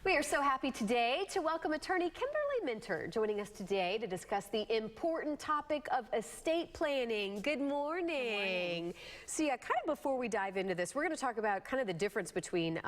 We are so happy today to welcome attorney Kimberly Muenter joining us today to discuss the important topic of estate planning. Good morning. Good morning. So yeah, kind of before we dive into this, we're going to talk about kind of the difference between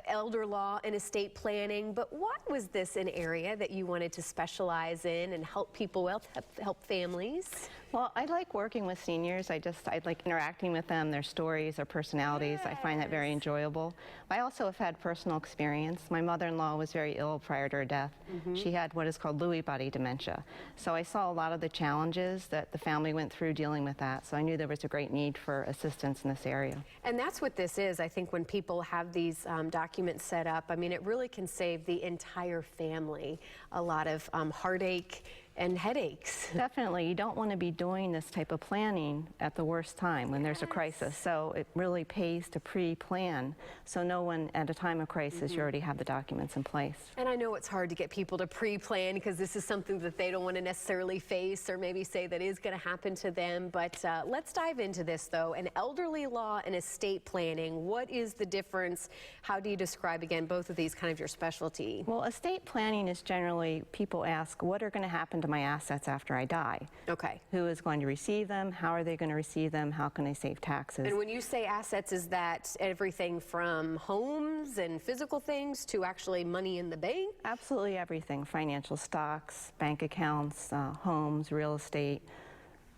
elder law and estate planning. But why was this an area that you wanted to specialize in and help people, help families? Well, I like working with seniors. I like interacting with them, their stories, their personalities. Yes. I find that very enjoyable. I also have had personal experience. My mother-in-law was very ill prior to her death. She had what is called Lewy body dementia. So I saw a lot of the challenges that the family went through dealing with that. So I knew there was a great need for assistance in this area. And that's what this is. I think when people have these documents set up, I mean, it really can save the entire family a lot of heartache and headaches. Definitely. You don't want to be doing this type of planning at the worst time when there's a crisis. So it really pays to pre-plan so no one at a time of crisis you already have the documents in place. And I know it's hard to get people to pre-plan because this is something that they don't want to necessarily face or maybe say that is going to happen to them. But let's dive into this though. An elderly law and estate planning, what is the difference? How do you describe again both of these, kind of your specialty? Well, estate planning is generally, people ask, what are going to happen to my assets after I die? Okay. Who is going to receive them? How are they going to receive them? How can they save taxes? And when you say assets, is that everything from homes and physical things to actually money in the bank? Absolutely everything. Financial stocks, bank accounts, homes, real estate,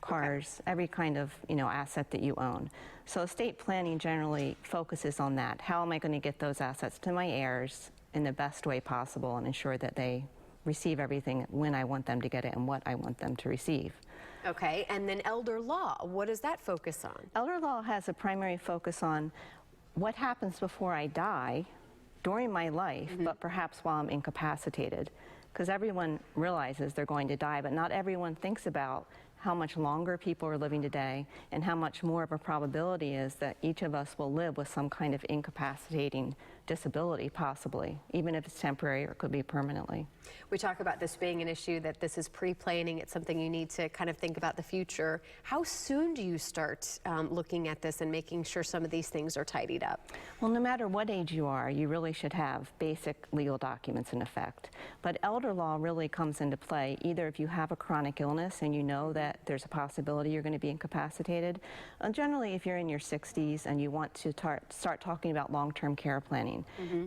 cars, every kind of asset that you own. So estate planning generally focuses on that. How am I going to get those assets to my heirs in the best way possible and ensure that they receive everything when I want them to get it and what I want them to receive. Okay, and then elder law, what does that focus on? Elder law has a primary focus on what happens before I die, during my life, but perhaps while I'm incapacitated. Because everyone realizes they're going to die, but not everyone thinks about how much longer people are living today and how much more of a probability is that each of us will live with some kind of incapacitating disability, possibly, even if it's temporary or it could be permanently. We talk about this being an issue, that this is pre-planning. It's something you need to kind of think about the future. How soon do you start looking at this and making sure some of these things are tidied up? Well, no matter what age you are, you really should have basic legal documents in effect. But elder law really comes into play either if you have a chronic illness and you know that there's a possibility you're going to be incapacitated. Generally, if you're in your 60s and you want to start talking about long-term care planning.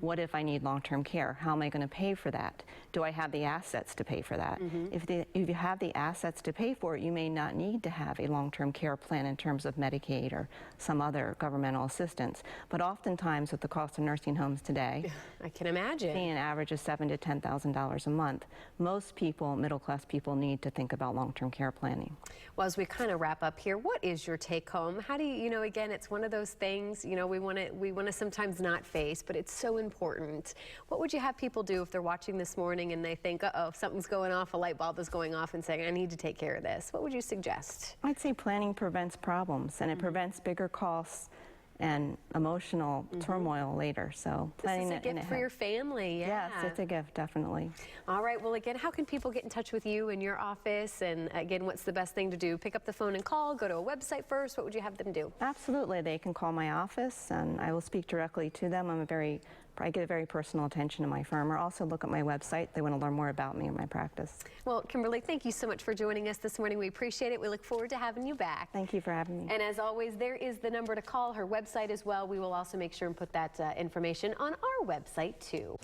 What if I need long-term care? How am I going to pay for that? Do I have the assets to pay for that? If you have the assets to pay for it, you may not need to have a long-term care plan in terms of Medicaid or some other governmental assistance. But oftentimes, with the cost of nursing homes today, I can imagine, seeing an average of $7,000 to $10,000 a month, most people, middle-class people, need to think about long-term care planning. Well, as we kind of wrap up here, what is your take-home? How do you, again, it's one of those things, we want to sometimes not face, but it's so important. What would you have people do if they're watching this morning and they think, uh-oh, something's going off, a light bulb is going off, and saying, I need to take care of this? What would you suggest? I'd say planning prevents problems, and it prevents bigger costs and emotional turmoil later. So planning this is a gift for your family. Yeah. Yes, it's a gift, definitely. All right, well, again, how can people get in touch with you in your office? And again, what's the best thing to do? Pick up the phone and call, go to a website first? What would you have them do? Absolutely, they can call my office and I will speak directly to them. I get a very personal attention to my firm, or also look at my website. They want to learn more about me and my practice. Well, Kimberly, thank you so much for joining us this morning. We appreciate it. We look forward to having you back. Thank you for having me. And as always, there is the number to call, her website as well. We will also make sure and put that information on our website too.